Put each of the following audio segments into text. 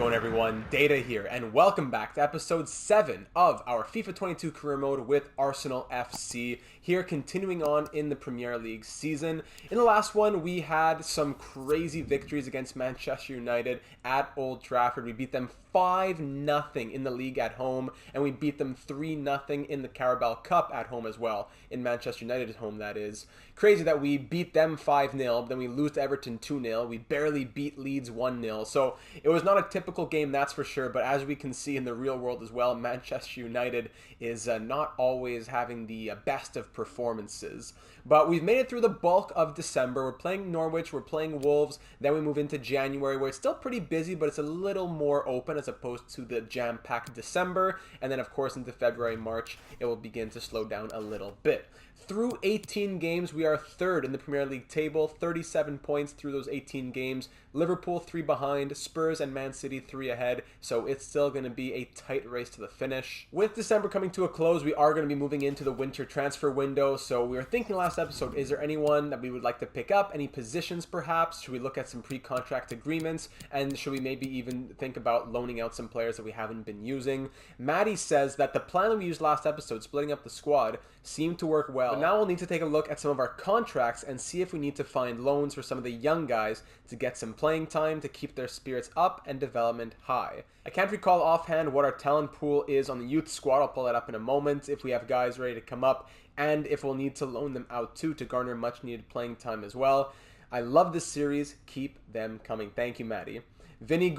going, everyone? Data here, and welcome back to episode 7 of our FIFA 22 career mode with Arsenal FC. Here, continuing on in the Premier League season. In the last one, we had some crazy victories against Manchester United at Old Trafford. We beat them 5-0 in the league at home, and we beat them 3-0 in the Carabao Cup at home as well, in Manchester United's home, that is. Crazy that we beat them 5-0, then we lose to Everton 2-0. We barely beat Leeds 1-0. So it was not a typical game, that's for sure, but as we can see in the real world as well, Manchester United is not always having the best of performances. But we've made it through the bulk of December. We're playing Norwich, we're playing Wolves, then we move into January, where it's still pretty busy, but it's a little more open as opposed to the jam-packed December. And then, of course, into February, March, it will begin to slow down a little bit. Through 18 games, we are third in the Premier League table, 37 points through those 18 games. Liverpool 3 behind, Spurs and Man City 3 ahead, so it's still going to be a tight race to the finish. With December coming to a close, we are going to be moving into the winter transfer window, so we were thinking last episode, is there anyone that we would like to pick up? Any positions perhaps? Should we look at some pre-contract agreements? And should we maybe even think about loaning out some players that we haven't been using? Maddie says that the plan that we used last episode, splitting up the squad, seemed to work well. But now we'll need to take a look at some of our contracts and see if we need to find loans for some of the young guys to get some playing time to keep their spirits up and development high. I can't recall offhand what our talent pool is on the youth squad. I'll pull that up in a moment if we have guys ready to come up and if we'll need to loan them out too to garner much needed playing time as well. I love this series. Keep them coming. Thank you, Maddie. Vinny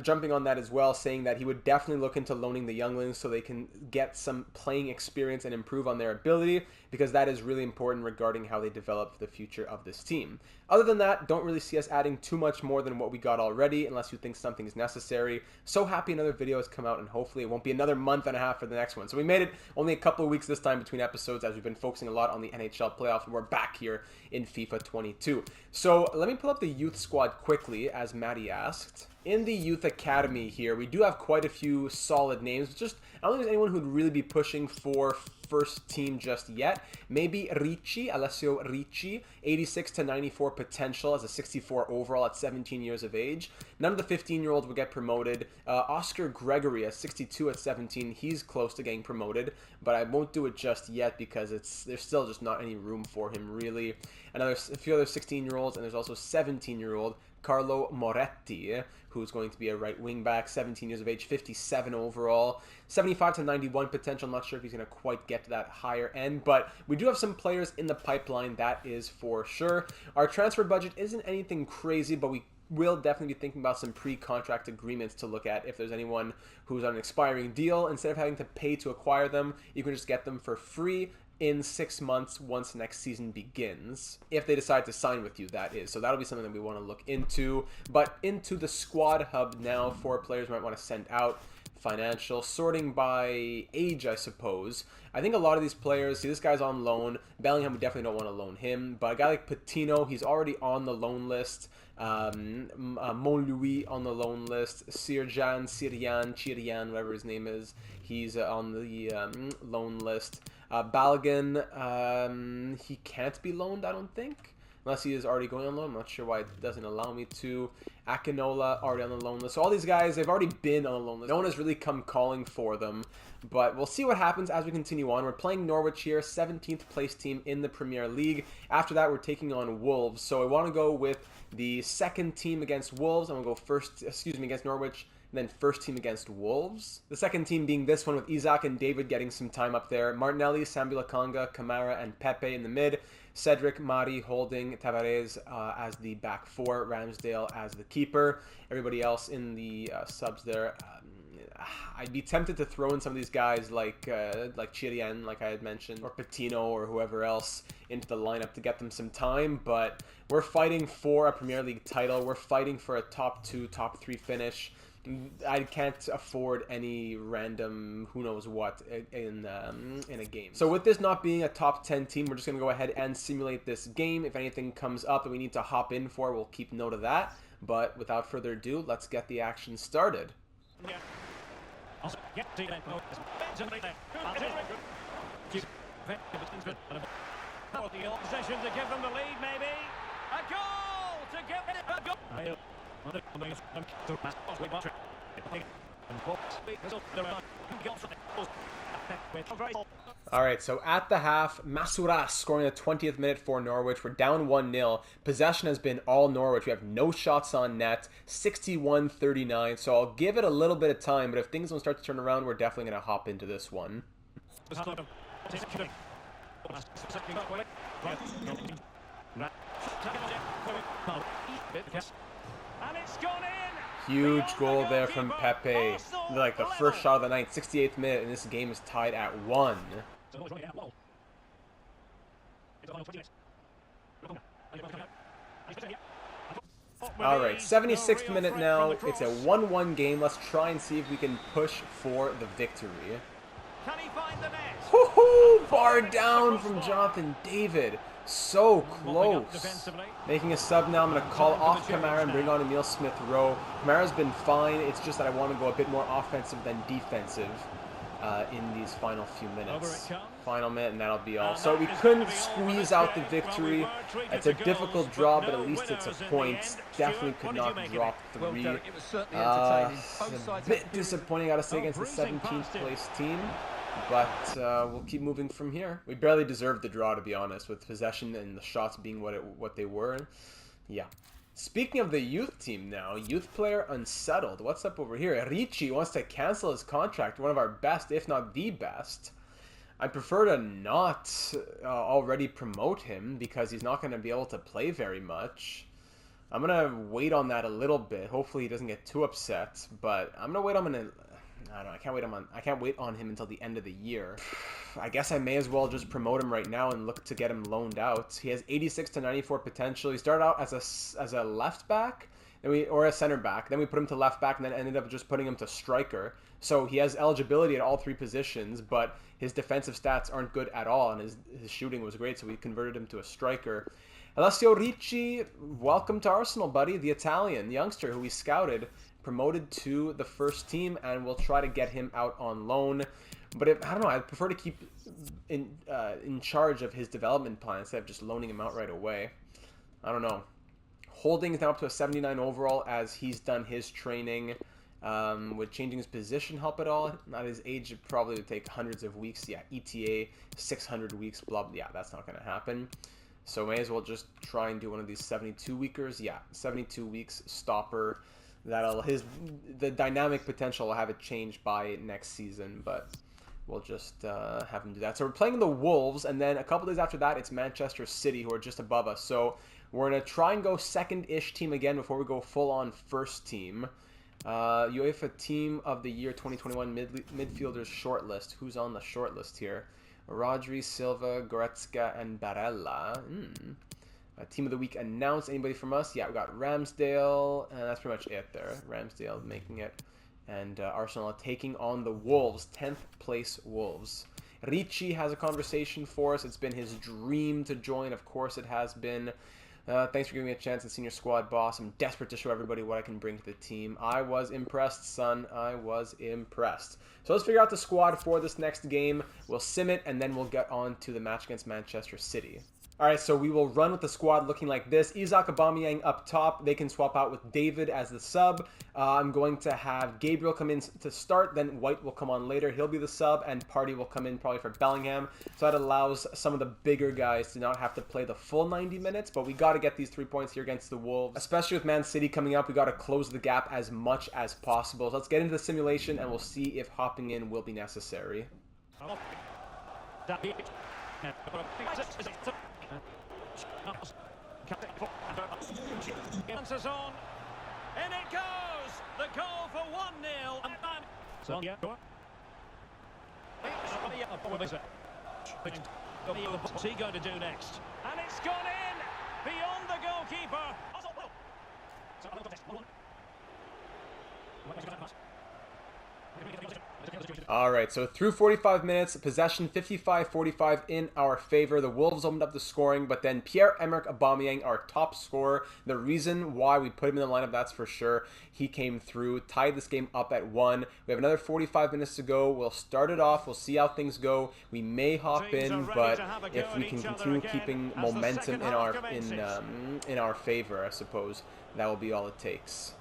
jumping on that as well, saying that he would definitely look into loaning the younglings so they can get some playing experience and improve on their ability, because that is really important regarding how they develop the future of this team. Other than that, don't really see us adding too much more than what we got already, unless you think something's necessary. So happy another video has come out, and hopefully it won't be another month and a half for the next one. So we made it only a couple of weeks this time between episodes, as we've been focusing a lot on the NHL playoffs, and we're back here in FIFA 22. So let me pull up the youth squad quickly, as Maddie asked. In the youth academy here, we do have quite a few solid names. Just, I don't think there's anyone who'd really be pushing for first team just yet. Maybe Ricci, Alessio Ricci, 86 to 94 potential as a 64 overall at 17 years of age. None of the 15-year-olds would get promoted. Oscar Gregory, a 62 at 17, he's close to getting promoted, but I won't do it just yet because there's still just not any room for him, really. A few other 16-year-olds, and there's also 17-year-old Carlo Moretti, who's going to be a right wing back, 17 years of age, 57 overall, 75 to 91 potential. I'm not sure if he's going to quite get to that higher end, but we do have some players in the pipeline, that is for sure. Our transfer budget isn't anything crazy, but we will definitely be thinking about some pre-contract agreements to look at if there's anyone who's on an expiring deal. Instead of having to pay to acquire them, you can just get them for free in 6 months once next season begins, if they decide to sign with you, that is. So that'll be something that we want to look into. But into the squad hub now for players we might want to send out. Financial, sorting by age, I suppose. I think a lot of these players, see, this guy's on loan. Bellingham, we definitely don't want to loan him. But a guy like Patino, he's already on the loan list. Montlouis on the loan list. Chirian, whatever his name is, he's on the loan list. Balogun, he can't be loaned, I don't think, unless he is already going on loan. I'm not sure why it doesn't allow me to. Akinola, already on the loan list. So all these guys, they've already been on the loan list. No one has really come calling for them, but we'll see what happens as we continue on. We're playing Norwich here, 17th place team in the Premier League. After that, we're taking on Wolves. So I want to go with the second team against Wolves. I'm going to go against Norwich, and then first team against Wolves. The second team being this one with Isaac and David getting some time up there. Martinelli, Sambi Lakanga, Kamara, and Pepe in the mid. Cedric, Mari, Holding, Tavares as the back four. Ramsdale as the keeper. Everybody else in the subs there. I'd be tempted to throw in some of these guys like Chirian, like I had mentioned, or Patino, or whoever else into the lineup to get them some time, but we're fighting for a Premier League title. We're fighting for a top 2, top 3 finish. I can't afford any random who knows what in a game. So with this not being a top 10 team, we're just going to go ahead and simulate this game. If anything comes up that we need to hop in for, we'll keep note of that. But without further ado, let's get the action started. Yeah. The opposition to give them the lead, maybe. A goal to give it a goal. All right, so at the half, Masuras scoring the 20th minute for Norwich. We're down 1-0. Possession has been all Norwich. We have no shots on net, 61-39. So I'll give it a little bit of time, but if things don't start to turn around, we're definitely going to hop into this one. And it's gone in. Huge goal there from Pepe. Like the first shot of the night, 68th minute, and this game is tied at 1. All right, 76th minute now. It's a 1-1 game. Let's try and see if we can push for the victory. Can he find the net? Woohoo! Bar down from Jonathan David. So close. Making a sub now. I'm going to call off Kamara and bring on Emile Smith-Rowe. Kamara's been fine. It's just that I want to go a bit more offensive than defensive in these final few minutes. Final minute, and that'll be all. So we couldn't squeeze out the victory. It's a difficult draw, but at least it's a point. Definitely could not drop 3. A bit disappointing, I gotta say, against the 17th place team. But we'll keep moving from here. We barely deserved the draw, to be honest, with possession and the shots being what they were. Yeah. Speaking of the youth team now, youth player unsettled. What's up over here? Ricci wants to cancel his contract. One of our best, if not the best. I prefer to not already promote him because he's not going to be able to play very much. I'm going to wait on that a little bit. Hopefully he doesn't get too upset, but I'm going to wait on him. I don't know. I can't wait on him until the end of the year. I guess I may as well just promote him right now and look to get him loaned out. He has 86 to 94 potential. He started out as a left back, or a center back. Then we put him to left back, and then ended up just putting him to striker. So he has eligibility at all 3 positions, but his defensive stats aren't good at all, and his shooting was great. So we converted him to a striker. Alessio Ricci, welcome to Arsenal, buddy. The Italian youngster who we scouted, promoted to the first team, and we'll try to get him out on loan. But I don't know, I prefer to keep in charge of his development plan instead of just loaning him out right away. I don't know. Holding is now up to a 79 overall as he's done his training. Would changing his position help at all? At his age, it probably would take hundreds of weeks. Yeah, ETA, 600 weeks, blah, blah. Yeah, that's not going to happen. So may as well just try and do one of these 72 weekers. Yeah, 72 weeks stopper. The dynamic potential will have it changed by next season, but we'll just have him do that. So we're playing the Wolves, and then a couple days after that, it's Manchester City, who are just above us. So we're going to try and go second-ish team again before we go full-on first team. UEFA Team of the Year 2021 midfielders shortlist. Who's on the shortlist here? Rodri, Silva, Goretzka, and Barella. Team of the week announced. Anybody from us? Yeah, we got Ramsdale, and that's pretty much it there. Ramsdale making it. And Arsenal taking on the Wolves, 10th place Wolves. Ricci has a conversation for us. It's been his dream to join. Of course it has been. Thanks for giving me a chance in senior squad, boss. I'm desperate to show everybody what I can bring to the team. I was impressed, son. I was impressed. So let's figure out the squad for this next game. We'll sim it, and then we'll get on to the match against Manchester City. All right, so we will run with the squad looking like this. Isaac Aubameyang up top. They can swap out with David as the sub. I'm going to have Gabriel come in to start. Then White will come on later. He'll be the sub, and Partey will come in probably for Bellingham. So that allows some of the bigger guys to not have to play the full 90 minutes. But we got to get these 3 points here against the Wolves. Especially with Man City coming up, we got to close the gap as much as possible. So let's get into the simulation, and we'll see if hopping in will be necessary. Answers on. In it goes. The goal for 1-0. What's he going to do next? And it's gone in beyond the goalkeeper. All right, so through 45 minutes, possession 55-45 in our favor. The Wolves opened up the scoring, but then Pierre-Emerick Aubameyang, our top scorer, the reason why we put him in the lineup, that's for sure. He came through, tied this game up at 1. We have another 45 minutes to go. We'll start it off. We'll see how things go. We may hop in, but if we can continue keeping momentum in our favor, I suppose, that will be all it takes.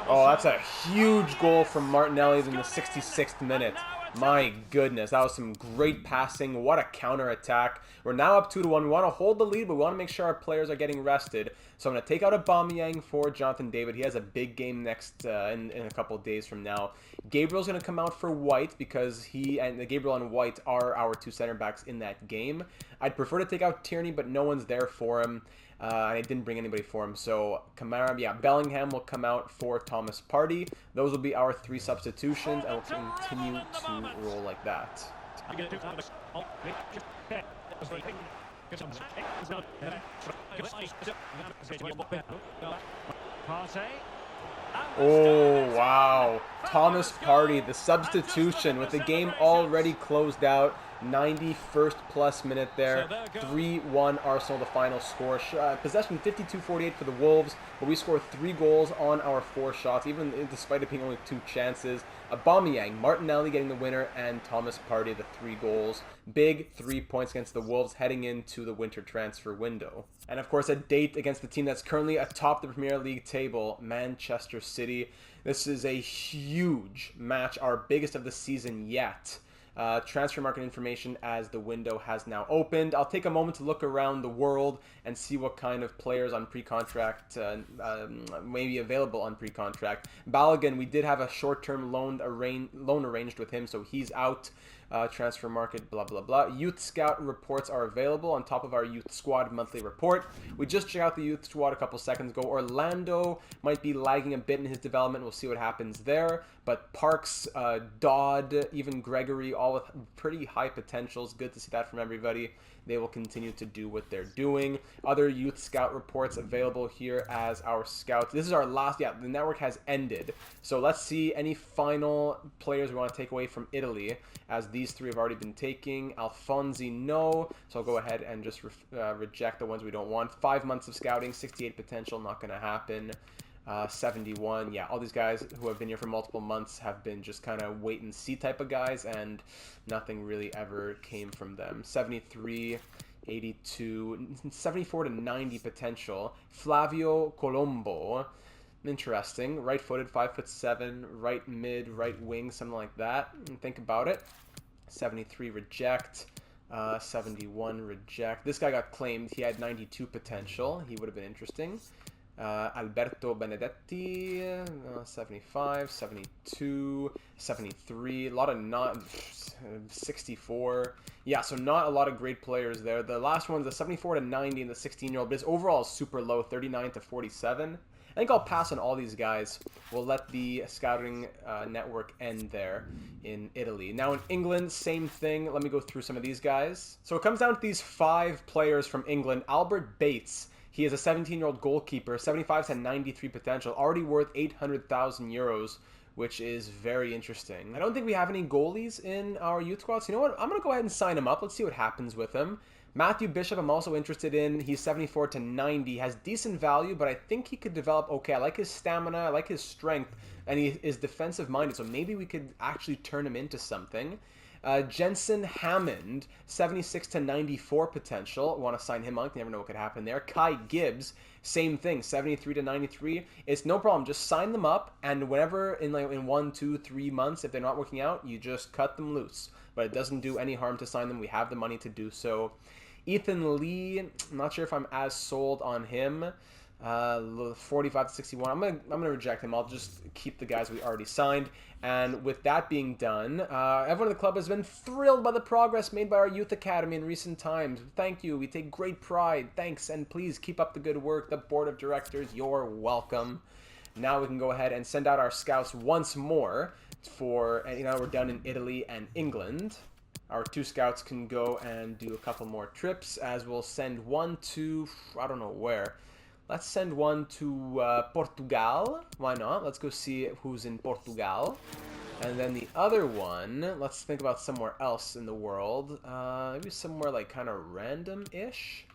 Oh, that's a huge goal from Martinelli in the 66th minute. My goodness, that was some great passing. What a counter-attack. We're now up 2-1. We want to hold the lead, but we want to make sure our players are getting rested. So I'm going to take out Aubameyang for Jonathan David. He has a big game next in a couple of days from now. Gabriel's going to come out for White because Gabriel and White are our two center backs in that game. I'd prefer to take out Tierney, but no one's there for him. I didn't bring anybody for him. So Kamara, yeah, Bellingham will come out for Thomas Partey. Those will be our three substitutions, and we'll continue to roll like that. Oh, wow. Thomas Partey, the substitution with the game already closed out. 91st plus minute there. 3-1 Arsenal, the final score. Possession 52-48 for the Wolves, but we scored 3 goals on our 4 shots, even despite it being only 2 chances. Aubameyang, Martinelli getting the winner, and Thomas Partey the 3 goals. Big 3 points against the Wolves heading into the winter transfer window. And of course, a date against the team that's currently atop the Premier League table, Manchester City. This is a huge match, our biggest of the season yet. Transfer market information as the window has now opened. I'll take a moment to look around the world and see what kind of players on pre-contract may be available on pre-contract. Balogun, we did have a short-term loan arranged with him, so he's out. Transfer market, blah, blah, blah. Youth Scout reports are available on top of our Youth Squad monthly report. We just checked out the Youth Squad a couple seconds ago. Orlando might be lagging a bit in his development. We'll see what happens there. But Parks, Dodd, even Gregory, all with pretty high potentials. Good to see that from everybody. They will continue to do what they're doing. Other Youth Scout reports available here as our scouts. This is our last, yeah, the network has ended. So let's see any final players we want to take away from Italy, as these 3 have already been taking. Alfonsi, no. So I'll go ahead and just reject the ones we don't want. 5 months of scouting, 68 potential, not going to happen. 71, yeah, all these guys who have been here for multiple months have been just kind of wait and see type of guys, and nothing really ever came from them. 73, 82, 74 to 90 potential. Flavio Colombo, interesting, right-footed, 5'7", right mid, right wing, something like that. And think about it. 73 reject. 71 reject. This guy got claimed. He had 92 potential. He would have been interesting. Alberto Benedetti, 75, 72, 73, a lot of not, 64. Yeah, so not a lot of great players there. The last one's the 74 to 90 and the 16-year-old, but his overall is super low, 39 to 47. I think I'll pass on all these guys. We'll let the scouting network end there in Italy. Now in England, same thing. Let me go through some of these guys. So it comes down to these 5 players from England. Albert Bates. He is a 17-year-old goalkeeper, 75 to 93 potential, already worth 800,000 euros, which is very interesting. I don't think we have any goalies in our youth squad, so you know what? I'm going to go ahead and sign him up. Let's see what happens with him. Matthew Bishop, I'm also interested in. He's 74 to 90, has decent value, but I think he could develop okay. I like his stamina, I like his strength, and he is defensive-minded, so maybe we could actually turn him into something. Jensen Hammond, 76 to 94 potential. Want to sign him on. You never know what could happen there. Kai Gibbs, same thing, 73 to 93. It's no problem. Just sign them up, and whenever in 1, 2, 3 months, if they're not working out, you just cut them loose. But it doesn't do any harm to sign them. We have the money to do so. Ethan Lee, I'm not sure if I'm as sold on him. 45 to 61. I'm gonna reject him. I'll just keep the guys we already signed. And with that being done, everyone in the club has been thrilled by the progress made by our youth academy in recent times. Thank you. We take great pride. Thanks, and please keep up the good work. The board of directors, you're welcome. Now we can go ahead and send out our scouts once more for, we're done in Italy and England. Our 2 scouts can go and do a couple more trips, as we'll send one to, I don't know where. Let's send one to Portugal. Why not? Let's go see who's in Portugal. And then the other one, let's think about somewhere else in the world. Maybe somewhere like kind of random-ish.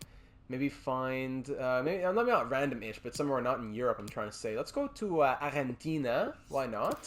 Maybe find, maybe not random-ish, but somewhere not in Europe, I'm trying to say. Let's go to Argentina. Why not?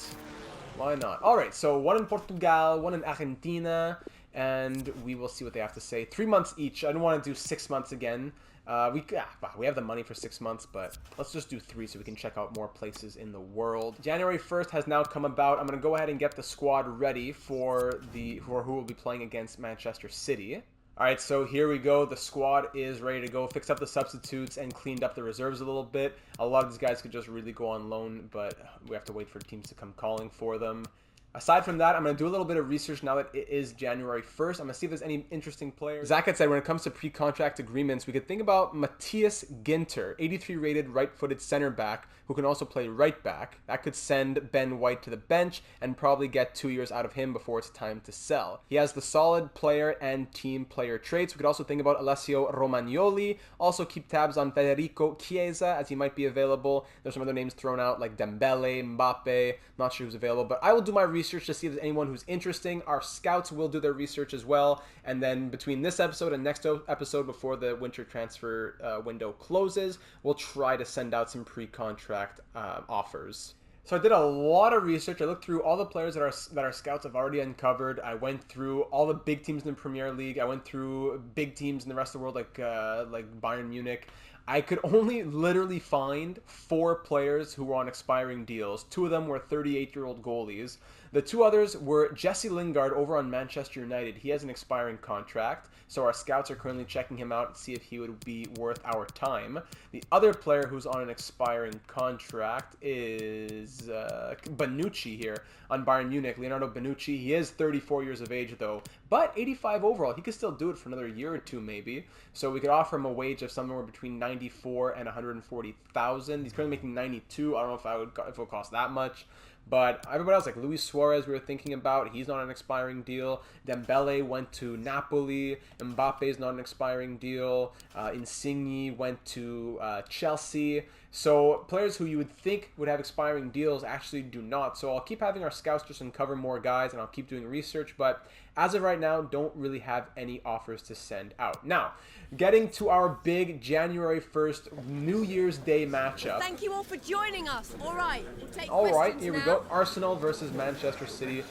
Why not? All right, so one in Portugal, one in Argentina, and we will see what they have to say. 3 months each. I don't want to do 6 months again. We have the money for 6 months, but let's just do 3 so we can check out more places in the world. January 1st has now come about. I'm going to go ahead and get the squad ready for who will be playing against Manchester City. All right, so here we go. The squad is ready to go. Fixed up the substitutes and cleaned up the reserves a little bit. A lot of these guys could just really go on loan, but we have to wait for teams to come calling for them. Aside from that, I'm going to do a little bit of research now that it is January 1st. I'm going to see if there's any interesting players. Zach had said when it comes to pre-contract agreements, we could think about Matthias Ginter, 83 rated right-footed center back who can also play right back. That could send Ben White to the bench and probably get 2 years out of him before it's time to sell. He has the solid player and team player traits. We could also think about Alessio Romagnoli. Also keep tabs on Federico Chiesa as he might be available. There's some other names thrown out like Dembele, Mbappe. Not sure who's available, but I will do my research to see if there's anyone who's interesting. Our scouts will do their research as well. And then between this episode and next episode before the winter transfer window closes, we'll try to send out some pre-contract offers. So I did a lot of research. I looked through all the players that our scouts have already uncovered. I went through all the big teams in the Premier League. I went through big teams in the rest of the world like Bayern Munich. I could only literally find 4 players who were on expiring deals. 2 of them were 38-year-old goalies. The 2 others were Jesse Lingard over on Manchester United. He has an expiring contract, so our scouts are currently checking him out to see if he would be worth our time. The other player who's on an expiring contract is Bonucci here on Bayern Munich, Leonardo Bonucci. He is 34 years of age though, but 85 overall. He could still do it for another year or 2 maybe. So we could offer him a wage of somewhere between 94 and 140,000. He's currently making 92. I don't know if it would cost that much. But everybody else, like Luis Suarez, we were thinking about. He's not an expiring deal. Dembele went to Napoli. Mbappe's not an expiring deal. Insigne went to Chelsea. So players who you would think would have expiring deals actually do not. So I'll keep having our scouts just uncover more guys, and I'll keep doing research. But as of right now, don't really have any offers to send out. Now, getting to our big January 1st New Year's Day matchup. Thank you all for joining us. All right, we'll take all right, questions here we now. go. Arsenal versus Manchester City.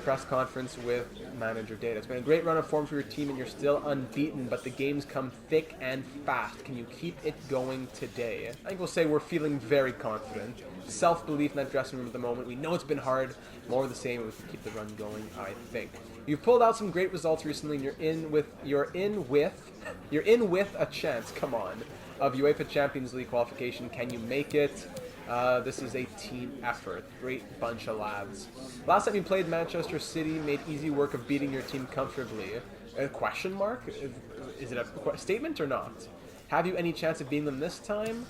Press conference with manager Data. It's been a great run of form for your team and you're still unbeaten, but the games come thick and fast. Can you keep it going today? I think we'll say we're feeling very confident. Self-belief in that dressing room at the moment. We know it's been hard. More of the same, we can keep the run going, I think. You've pulled out some great results recently and you're in with a chance, come on, of UEFA Champions League qualification. Can you make it? This is a team effort. Great bunch of lads. Last time you played Manchester City, made easy work of beating your team comfortably. A question mark? Is it a statement or not? Have you any chance of beating them this time?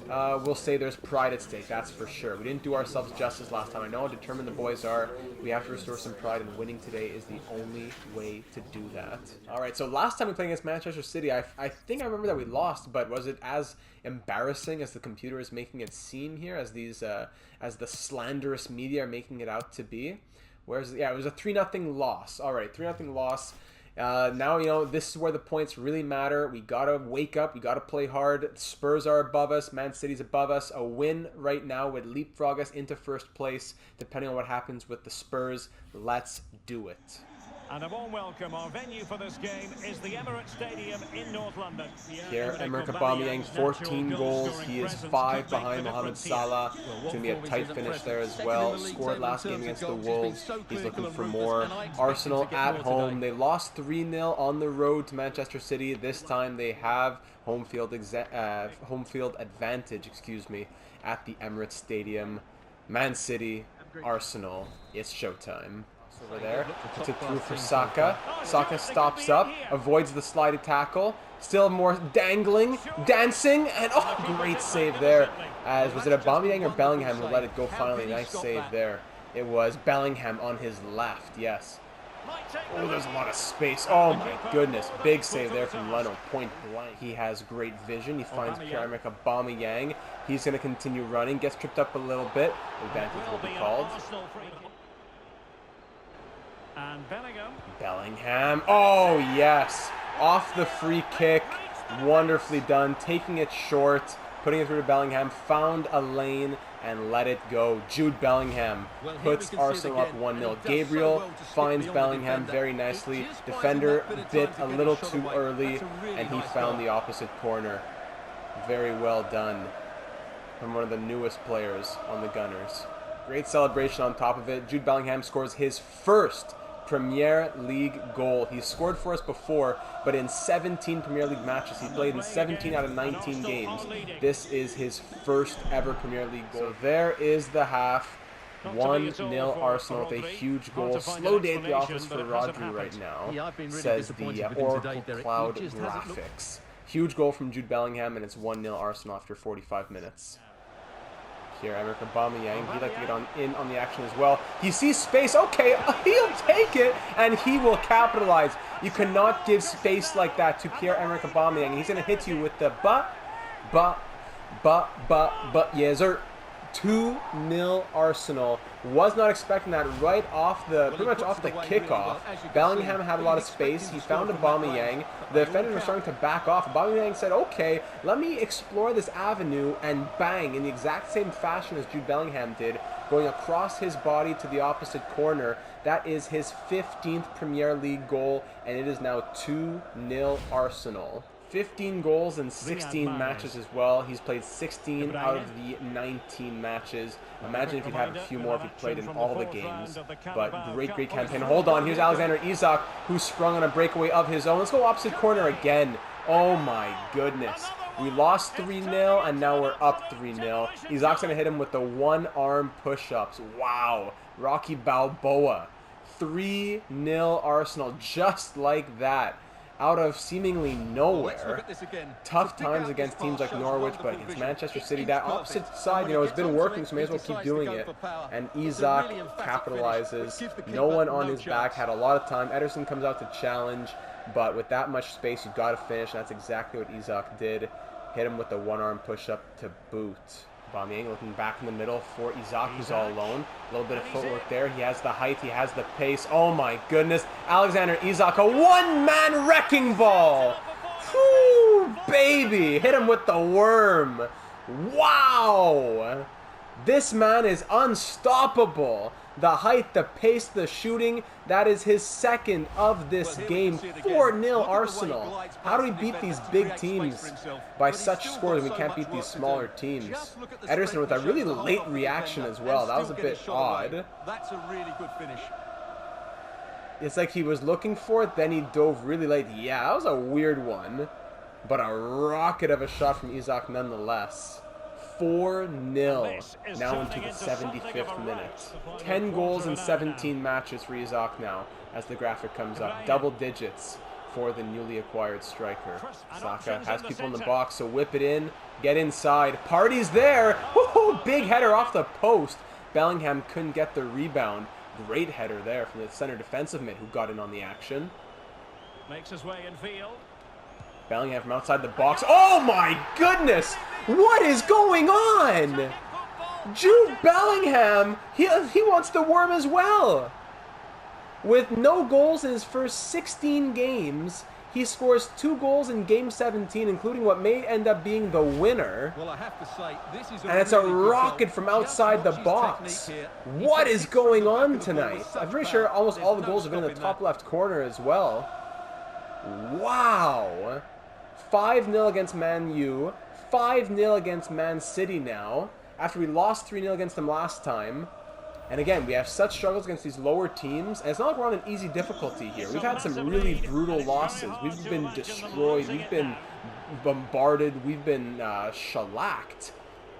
We'll say there's pride at stake, that's for sure. We didn't do ourselves justice last time. I know how determined the boys are. We have to restore some pride, and winning today is the only way to do that. Alright, so last time we played against Manchester City, I think I remember that we lost, but was it as embarrassing as the computer is making it seem here, as as the slanderous media are making it out to be? Yeah, it was a 3-0 loss. Alright, 3-0 loss. Now, you know, this is where the points really matter. We gotta wake up. We gotta play hard. Spurs are above us. Man City's above us. A win right now would leapfrog us into first place, depending on what happens with the Spurs. Let's do it. And a warm welcome. Our venue for this game is the Emirates Stadium in North London. Pierre-Emerick Aubameyang, 14 goals. He is 5 behind Mohamed Salah. It's going to be a tight finish there as well. Scored last game against the Wolves. He's looking for more. Arsenal at home. They lost 3-0 on the road to Manchester City. This time they have home field advantage, at the Emirates Stadium. Man City, Arsenal. It's showtime. Over there, puts it through for Saka. Saka stops up, avoids the sliding tackle. Still more dangling, dancing, and oh, great save there. Was it Aubameyang or Bellingham who let it go finally? Nice save there. It was Bellingham on his left, yes. Oh, there's a lot of space. Oh my goodness, big save there from Leno, point blank. He has great vision. He finds Pierre-Emerick Aubameyang. He's going to continue running, gets tripped up a little bit. Advantage will be called. And Bellingham. Oh, yes. Off the free kick. Wonderfully done. Taking it short. Putting it through to Bellingham. Found a lane and let it go. Jude Bellingham puts Arsenal up 1-0. Gabriel finds Bellingham very nicely. Defender bit a little too early, and he found the opposite corner. Very well done from one of the newest players on the Gunners. Great celebration on top of it. Jude Bellingham scores his first Premier League goal. He's scored for us before, but in 17 Premier League matches. He played in 17 out of 19 games. This is his first ever Premier League goal. So there is the half. 1-0 Arsenal with a huge goal. Slow day at the office for Rodri right now, says the Oracle Cloud Graphics. Huge goal from Jude Bellingham, and it's 1-0 Arsenal after 45 minutes. Here, Emre Aubameyang, he'd like to get in on the action as well. He sees space. Okay, he'll take it, and he will capitalize. You cannot give space like that to Pierre-Emerick Aubameyang. He's going to hit you with the yes, sir. 2-0 Arsenal. Was not expecting that right off the, pretty much off the kickoff. Bellingham had a lot of space. He found Aubameyang. The defenders were starting to back off. Aubameyang said, okay, let me explore this avenue, and bang, in the exact same fashion as Jude Bellingham did, going across his body to the opposite corner. That is his 15th Premier League goal, and it is now 2-0 Arsenal. 15 goals in 16 matches as well. He's played 16 out of the 19 matches. Imagine if he'd had a few more if he played in all the games. But great campaign. Hold on, here's Alexander Isak, who sprung on a breakaway of his own. Let's go opposite corner again. Oh my goodness. We lost 3-0, and now we're up 3-0. Isak's going to hit him with the one-arm push-ups. Wow. Rocky Balboa. 3-0 Arsenal, just like that. Out of seemingly nowhere. Tough times against teams like Norwich, but against Manchester City, that opposite side, you know, has been working, so may as well keep doing it. And Isak capitalizes. No one on his back, had a lot of time. Ederson comes out to challenge, but with that much space, you've got to finish, and that's exactly what Isak did. Hit him with the one-arm push-up to boot. Aubameyang looking back in the middle for Isak, who's all alone. A little bit of footwork there. He has the height. He has the pace. Oh, my goodness. Alexander Isak, a one-man wrecking ball. Whew, baby. Hit him with the worm. Wow. This man is unstoppable. The height, the pace, the shooting, that is his second of this game. 4-0 Arsenal. How do we beat these big teams by such scores and we can't beat these smaller teams? Ederson with a really late reaction as well. That was a bit odd. That's a really good finish. It's like he was looking for it, then he dove really late. Yeah, that was a weird one. But a rocket of a shot from Isak nonetheless. 4-0 now into the 75th minute. 10 goals in 17 matches for Isak now as the graphic comes up. Double digits for the newly acquired striker. Saka has people in the box, so whip it in. Get inside. Party's there. Woohoo! Big header off the post. Bellingham couldn't get the rebound. Great header there from the center defensive mid who got in on the action. Makes his way in field. Bellingham from outside the box. Oh my goodness! What is going on? Jude Bellingham, he wants the worm as well. With no goals in his first 16 games, he scores 2 goals in game 17, including what may end up being the winner. Well, I have to say, this is and it's a rocket from outside the box. What is going on tonight? I'm pretty sure almost all the goals have been in the top left corner as well. Wow. 5-0 against Man U. 5-0 against Man City now, after we lost 3-0 against them last time. And again, we have such struggles against these lower teams, and it's not like we're on an easy difficulty here. We've had some really brutal losses. We've been destroyed, we've been bombarded, we've been shellacked.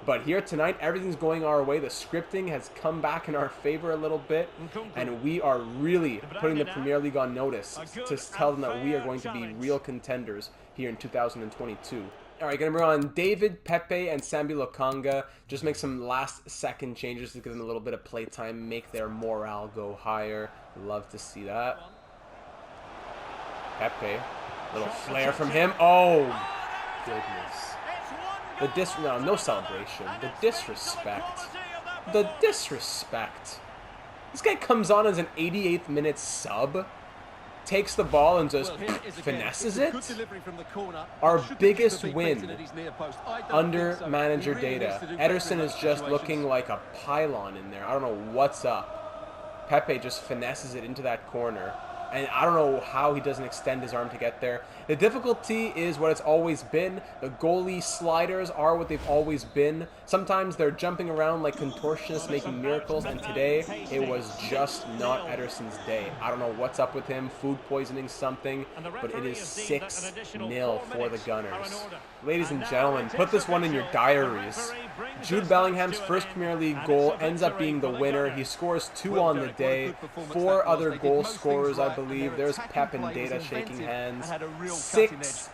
But here tonight, everything's going our way. The scripting has come back in our favor a little bit, and we are really putting the Premier League on notice to tell them that we are going to be real contenders here in 2022. All right, going to bring on David, Pepe, and Sambi Lokanga. Just make some last-second changes to give them a little bit of playtime, make their morale go higher. Love to see that. Pepe, little flare from him. Oh, goodness. No celebration. The disrespect. The disrespect. This guy comes on as an 88th minute sub. takes the ball and just finesses it. Our biggest win under manager data. Ederson is just looking like a pylon in there. I don't know what's up. Pepe just finesses it into that corner. And I don't know how he doesn't extend his arm to get there. The difficulty is what it's always been. The goalie sliders are what they've always been. Sometimes they're jumping around like contortionists making miracles, and today it was just not Ederson's day. I don't know what's up with him, food poisoning something, but it is 6-0 for the Gunners. Ladies and gentlemen, put this one in your diaries. Jude Bellingham's first Premier League goal ends up being the winner. He scores 2 on the day. 4 other goal scorers, I believe. There's Pep and Data shaking hands. 6-0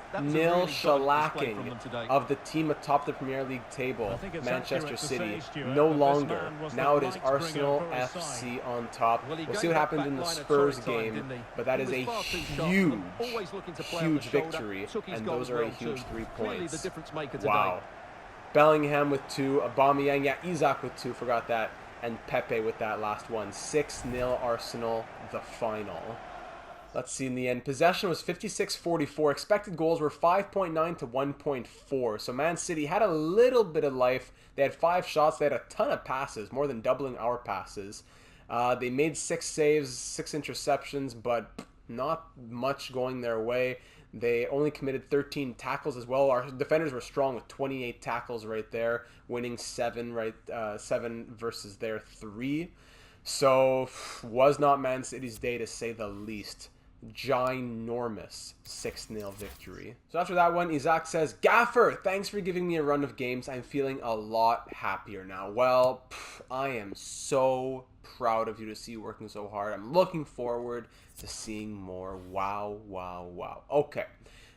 shellacking of the team atop the Premier League table, Manchester City. No longer. Now it is Arsenal F.C. on top. We'll see what happens in the Spurs game, but that is a huge, huge victory, and those are a huge 3 points. Wow. Bellingham with 2, Aubameyang, yeah, Isaac with 2, forgot that, and Pepe with that last one. 6-0 Arsenal, the final. Let's see in the end. Possession was 56-44. Expected goals were 5.9 to 1.4. So Man City had a little bit of life. They had 5 shots. They had a ton of passes, more than doubling our passes. They made 6 saves, 6 interceptions, but not much going their way. They only committed 13 tackles as well. Our defenders were strong with 28 tackles right there, winning 7 versus their 3. So was not Man City's day to say the least. Ginormous 6-0 victory. So after that one, Isaac says, "Gaffer, thanks for giving me a run of games. I'm feeling a lot happier now." Well, I am so proud of you to see you working so hard. I'm looking forward to seeing more. Wow, wow, wow. Okay.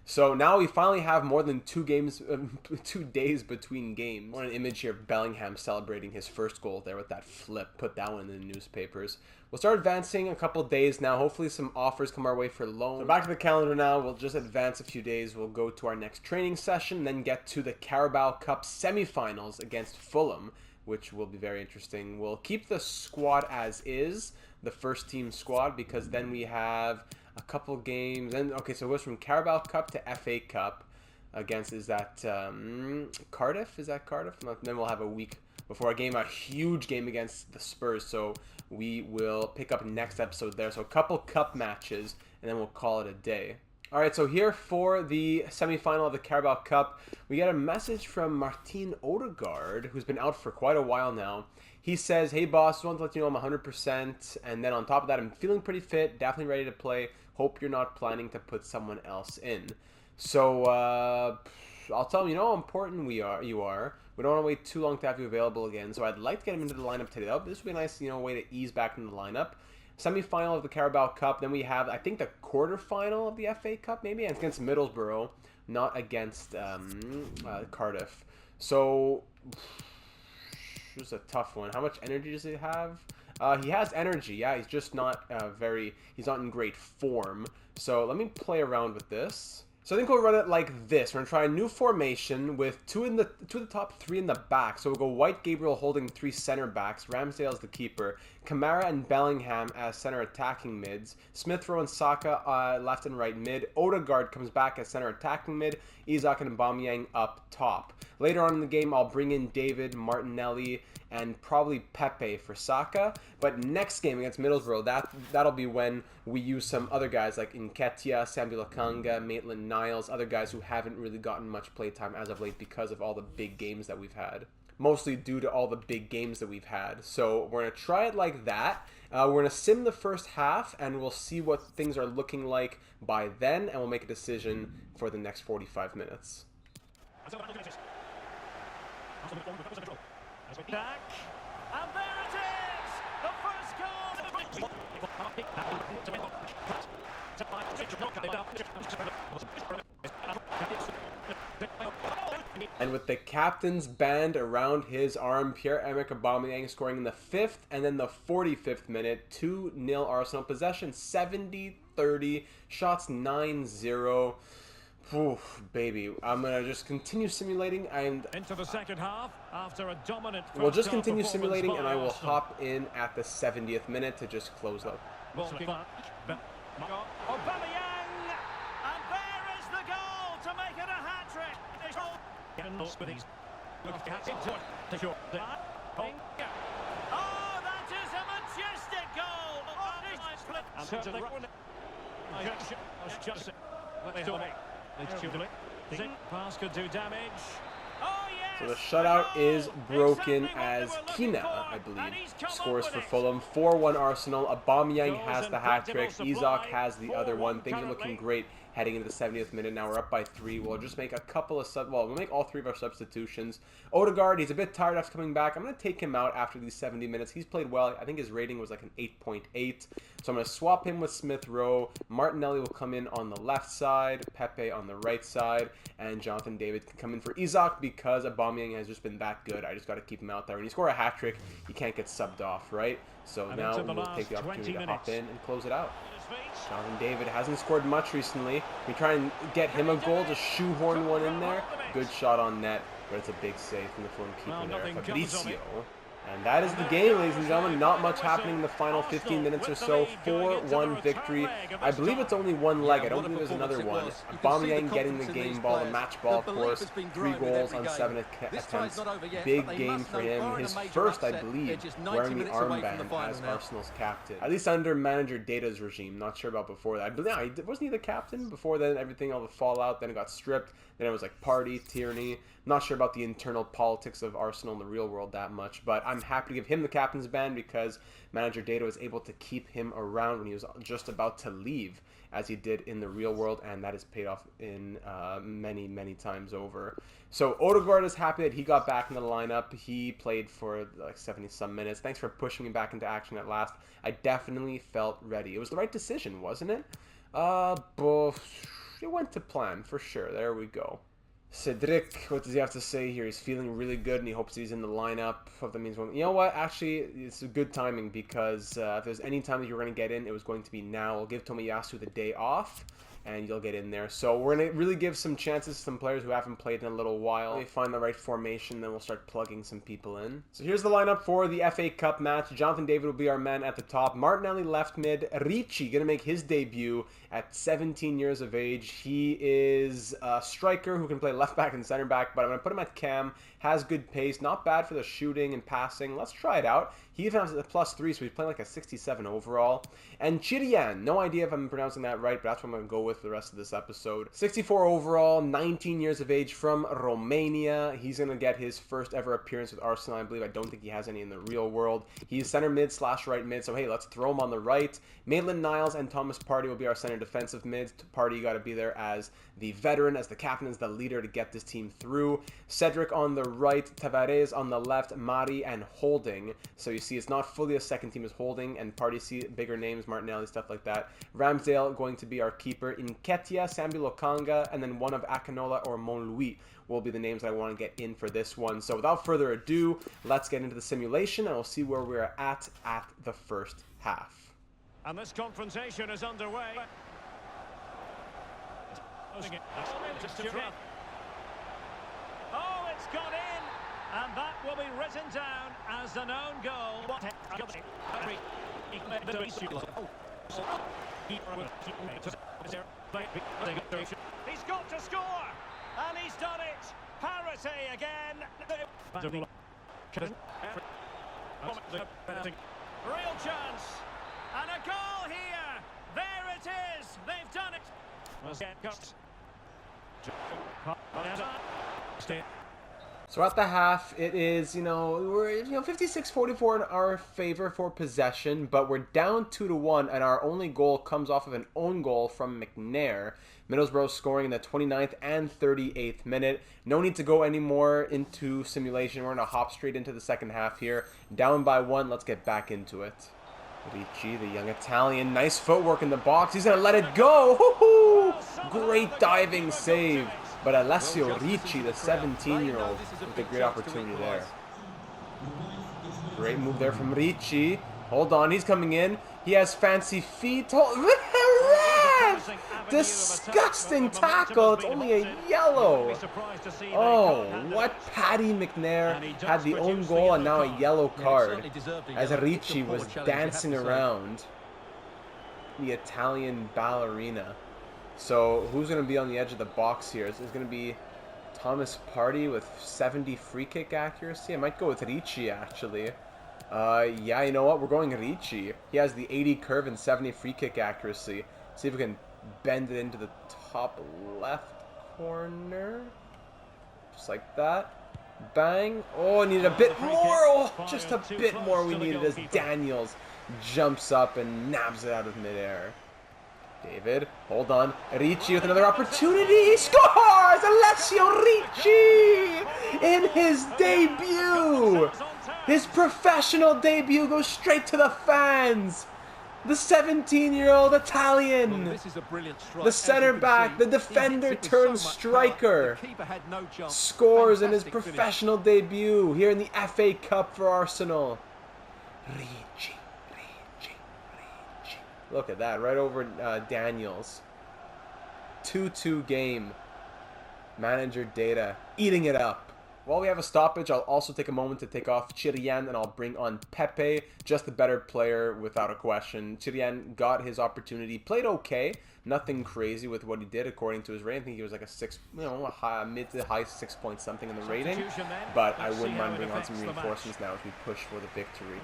So now we finally have more than 2 days between games. What an image here of Bellingham celebrating his first goal there with that flip. Put that one in the newspapers. We'll start advancing a couple days now. Hopefully some offers come our way for loan. So back to the calendar now. We'll just advance a few days. We'll go to our next training session, then get to the Carabao Cup Semi-Finals against Fulham, which will be very interesting. We'll keep the squad as is, the first team squad, because then we have a couple games. And okay, so it goes from Carabao Cup to FA Cup against, is that Cardiff? Is that Cardiff? And then we'll have a week before a huge game against the Spurs. So we will pick up next episode there. So a couple cup matches, and then we'll call it a day. All right, so here for the semi-final of the Carabao Cup, we get a message from Martin Odegaard, who's been out for quite a while now. He says, "Hey boss, just wanted to let you know I'm 100%, and then on top of that, I'm feeling pretty fit, definitely ready to play. Hope you're not planning to put someone else in." So I'll tell him, you know how important you are. We don't want to wait too long to have you available again, so I'd like to get him into the lineup today. This would be a nice, way to ease back into the lineup. Semi-final of the Carabao Cup. Then we have, I think, the quarterfinal of the FA Cup, maybe, and it's against Middlesbrough, not against Cardiff. So this is a tough one. How much energy does he have? He has energy. Yeah, he's just not he's not in great form. So let me play around with this. So I think we'll run it like this. We're going to try a new formation with two in the top, 3 in the back. So we'll go White, Gabriel holding 3 center backs. Ramsdale's the keeper. Kamara and Bellingham as center attacking mids. Smith Rowe and Saka left and right mid. Odegaard comes back as center attacking mid. Isaac and Aubameyang up top. Later on in the game, I'll bring in David, Martinelli, and probably Pepe for Saka. But next game against Middlesbrough, that'll be when we use some other guys like Nketiah, Sambi Lokanga, Maitland-Niles, other guys who haven't really gotten much playtime as of late because of all the big games that we've had. Mostly due to all the big games that we've had. So we're going to try it like that. We're going to sim the first half, and we'll see what things are looking like by then, and we'll make a decision for the next 45 minutes. Back, and there it is! The first goal! And with the captain's band around his arm, Pierre-Emerick Aubameyang scoring in the 5th and then the 45th minute. 2-0 Arsenal. Possession 70-30. Shots 9-0. Oof, baby. I'm going to just continue simulating. Into the second half after a dominant We'll just continue simulating, and I will hop in at the 70th minute to just close up. Aubameyang, and there is the goal to make it a hat-trick. Oh, that is a majestic goal. Pass could do damage. Oh, yes. So the shutout is broken as Kina, I believe, scores for Fulham. 4-1 Arsenal. Aubameyang has the hat-trick. Isak has the other one. Things are looking great heading into the 70th minute. Now we're up by 3. We'll just make a couple of we'll make all 3 of our substitutions. Odegaard, he's a bit tired after coming back. I'm going to take him out after these 70 minutes. He's played well. I think his rating was like an 8.8. So I'm going to swap him with Smith Rowe. Martinelli will come in on the left side, Pepe on the right side, and Jonathan David can come in for Isak because Aubameyang has just been that good. I just got to keep him out there. When you score a hat-trick, you can't get subbed off, right? So now we'll take the opportunity to hop in and close it out. Jonathan David hasn't scored much recently. We try and get him a goal, just shoehorn one in there. Good shot on net, but it's a big save from the Fulham keeper there, Fabrizio. And that is the game, ladies and gentlemen. Not much happening in the final 15 minutes or so. 4-1 victory. I believe it's only one leg. I don't believe there's another one. Aubameyang getting the game ball, the match ball, of course. 3 goals on 7 attempts. Big game for him. His first, I believe, wearing the armband as Arsenal's captain. At least under manager Data's regime. Not sure about before that. But yeah, wasn't he the captain before then? Everything, all the fallout. Then it got stripped. Then it was like party, tyranny. Not sure about the internal politics of Arsenal in the real world that much, but I'm happy to give him the captain's band because manager Data was able to keep him around when he was just about to leave, as he did in the real world, and that has paid off in many, many times over. So Odegaard is happy that he got back in the lineup. He played for like 70-some minutes. Thanks for pushing me back into action at last. I definitely felt ready. It was the right decision, wasn't it? It went to plan, for sure. There we go. Cedric, what does he have to say here? He's feeling really good, and he hopes he's in the lineup. If that means one. You know what? Actually, it's a good timing because if there's any time that you were going to get in, it was going to be now. We'll give Tomiyasu the day off, and you'll get in there. So we're going to really give some chances to some players who haven't played in a little while. They find the right formation, then we'll start plugging some people in. So here's the lineup for the FA Cup match. Jonathan David will be our man at the top. Martinelli left mid. Ricci going to make his debut at 17 years of age. He is a striker who can play left back and center back, but I'm going to put him at cam. Has good pace, not bad for the shooting and passing. Let's try it out. He even has a +3, so he's playing like a 67 overall. And Chirian, no idea if I'm pronouncing that right, but that's what I'm going to go with for the rest of this episode. 64 overall, 19 years of age, from Romania. He's going to get his first ever appearance with Arsenal, I believe. I don't think he has any in the real world. He's center mid / right mid, so hey, let's throw him on the right. Maitland-Niles and Thomas Partey will be our center defensive mids. Partey got to be there as the veteran, as the captain, as the leader to get this team through. Cedric on the right, Tavares on the left, Mari and Holding. So you see it's not fully a second team as Holding, and Partey see bigger names, Martinelli, stuff like that. Ramsdale going to be our keeper. Nketiah, Sambi Lokanga, and then one of Akinola or Monlouis will be the names that I want to get in for this one. So without further ado, let's get into the simulation, and we'll see where we're at the first half. And this confrontation is underway. Oh, it's gone in, and that will be written down as an own goal. He's got to score, and he's done it. Parity again. Real chance, and a goal here. There it is. They've done it. So at the half, it is, we're 56-44 in our favor for possession, but we're down 2-1, and our only goal comes off of an own goal from McNair. Middlesbrough scoring in the 29th and 38th minute. No need to go any more into simulation. We're going to hop straight into the second half here. Down by 1, let's get back into it. Ricci, the young Italian, nice footwork in the box. He's going to let it go. Woo-hoo! Great diving save. But Alessio Ricci, the 17-year-old, with a great opportunity there. Great move there from Ricci. Hold on, he's coming in. He has fancy feet. Disgusting tackle. It's only a yellow. Oh, what? Paddy McNair had the own goal and now a yellow card as Ricci was dancing around. the Italian ballerina. So who's going to be on the edge of the box here? Is it going to be Thomas Partey with 70 free kick accuracy? I might go with Ricci, actually. Yeah, you know what? We're going Ricci. He has the 80 curve and 70 free kick accuracy. See if we can bend it into the top left corner. Just like that. Bang. Oh, I needed a bit more. Oh, just a bit more we needed as Daniels jumps up and nabs it out of midair. David, hold on. Ricci with another opportunity. He scores! Alessio Ricci in his debut. His professional debut goes straight to the fans. The 17-year-old Italian. Well, this is a brilliant strike. The center back, the defender turned striker, scores in his professional debut here in the FA Cup for Arsenal. Ricci. Look at that, right over Daniels. 2-2 game. Manager data, eating it up. While we have a stoppage, I'll also take a moment to take off Chirian and I'll bring on Pepe, just the better player without a question. Chirian got his opportunity, played okay, nothing crazy with what he did according to his rating. I think he was like a 6, mid to high 6 point something in the rating. But I wouldn't mind bringing on some reinforcements now as we push for the victory.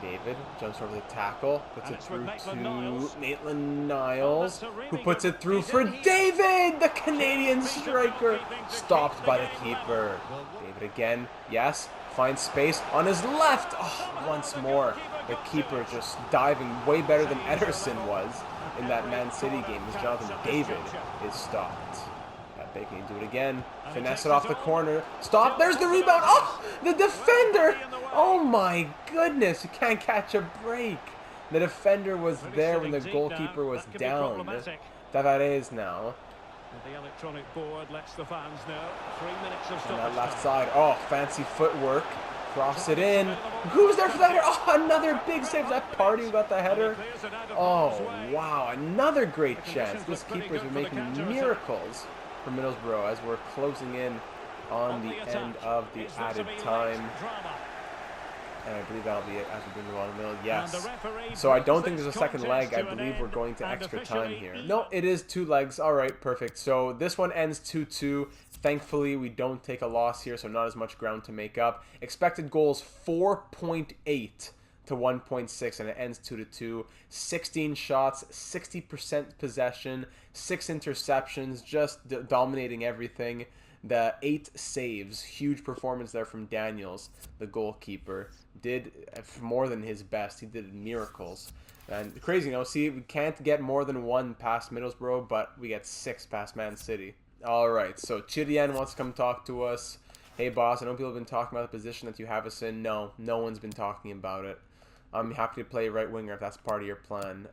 David jumps over the tackle, puts it through to Maitland-Niles, who puts it through for David, the Canadian striker, stopped by the keeper. David again, yes, finds space on his left. Oh, once more, the keeper just diving way better than Ederson was in that Man City game as Jonathan David is stopped. They can do it again. Finesse it off the corner. Stop. There's the rebound. Oh, the defender. Oh my goodness. You can't catch a break. The defender was there when the goalkeeper was down. Tavares now. The electronic board lets the fans know. 3 minutes of on that left side. Oh, fancy footwork. Cross it in. Who's there for the header? Oh, another big save. Is that Partey who got the header? Oh, wow. Another great chance. This keeper's been making miracles for Middlesbrough as we're closing in on the end of the added time. And I believe that'll be it as we bring the ball in the middle. Yes. So I don't think there's a second leg. I believe we're going to extra time here. No, it is 2 legs. All right, perfect. So this one ends 2-2. Thankfully, we don't take a loss here, so not as much ground to make up. Expected goals 4.8 to 1.6, and it ends 2-2. 16 shots, 60% possession, 6 interceptions, just dominating everything. The 8 saves, huge performance there from Daniels, the goalkeeper. Did more than his best. He did miracles. And crazy, you know, see, we can't get more than 1 past Middlesbrough, but we get 6 past Man City. All right, so Chirian wants to come talk to us. Hey, boss, I know people have been talking about the position that you have us in. No one's been talking about it. I'm happy to play right winger if that's part of your plan.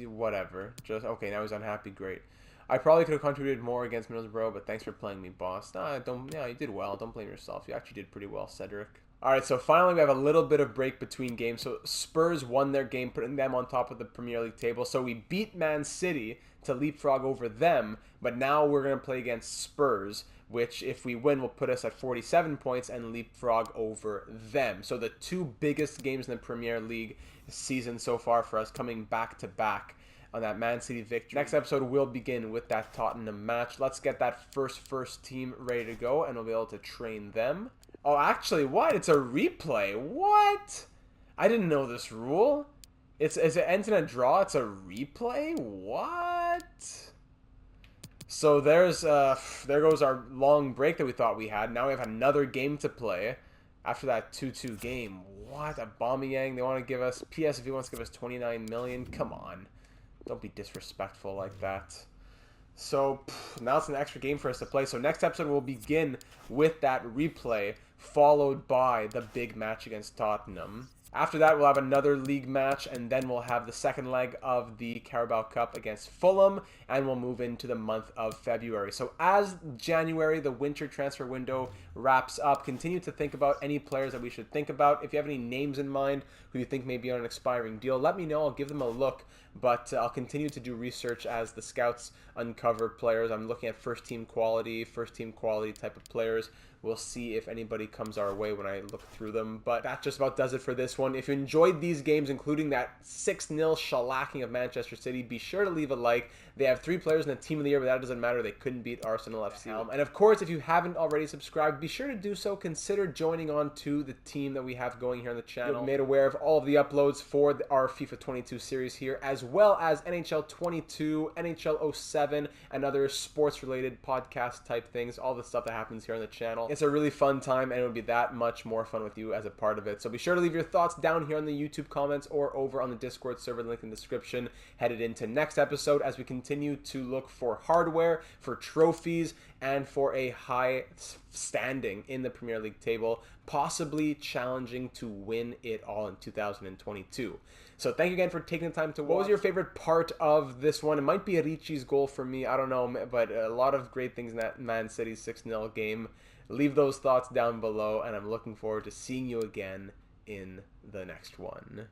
Whatever. Just okay. Now he's unhappy. Great. I probably could have contributed more against Middlesbrough, but thanks for playing me, boss. Yeah, you did well. Don't blame yourself. You actually did pretty well, Cedric. All right, so finally we have a little bit of break between games. So Spurs won their game, putting them on top of the Premier League table. So we beat Man City to leapfrog over them, but now we're going to play against Spurs, which if we win will put us at 47 points and leapfrog over them. So the 2 biggest games in the Premier League season so far for us coming back to back on that Man City victory. Next episode will begin with that Tottenham match. Let's get that first team ready to go and we'll be able to train them. Oh, actually, what? It's a replay. What? I didn't know this rule. It ends in a draw. It's a replay? What? So there goes our long break that we thought we had. Now we have another game to play after that 2-2 game. What? Aubameyang, they want to give us, PSV wants to give us 29 million. Come on. Don't be disrespectful like that. So now it's an extra game for us to play. So next episode will begin with that replay, followed by the big match against Tottenham. After that, we'll have another league match, and then we'll have the second leg of the Carabao Cup against Fulham, and we'll move into the month of February. So as January, the winter transfer window, wraps up, continue to think about any players that we should think about. If you have any names in mind who you think may be on an expiring deal, let me know. I'll give them a look, but I'll continue to do research as the scouts uncover players. I'm looking at first-team quality type of players We'll see if anybody comes our way when I look through them. But that just about does it for this one. If you enjoyed these games, including that 6-0 shellacking of Manchester City, be sure to leave a like. They have 3 players in the Team of the Year, but that doesn't matter. They couldn't beat Arsenal FC. And of course, if you haven't already subscribed, be sure to do so. Consider joining on to the team that we have going here on the channel. You'll be made aware of all of the uploads for our FIFA 22 series here, as well as NHL 22, NHL 07, and other sports-related podcast type things, all the stuff that happens here on the channel. It's a really fun time, and it would be that much more fun with you as a part of it. So be sure to leave your thoughts down here on the YouTube comments or over on the Discord server, link in the description. Headed into next episode as we continue to look for hardware, for trophies, and for a high standing in the Premier League table, possibly challenging to win it all in 2022. So thank you again for taking the time to watch. What was your favorite part of this one? It might be Ricci's goal for me, I don't know, but a lot of great things in that Man City 6-0 game. Leave those thoughts down below, and I'm looking forward to seeing you again in the next one.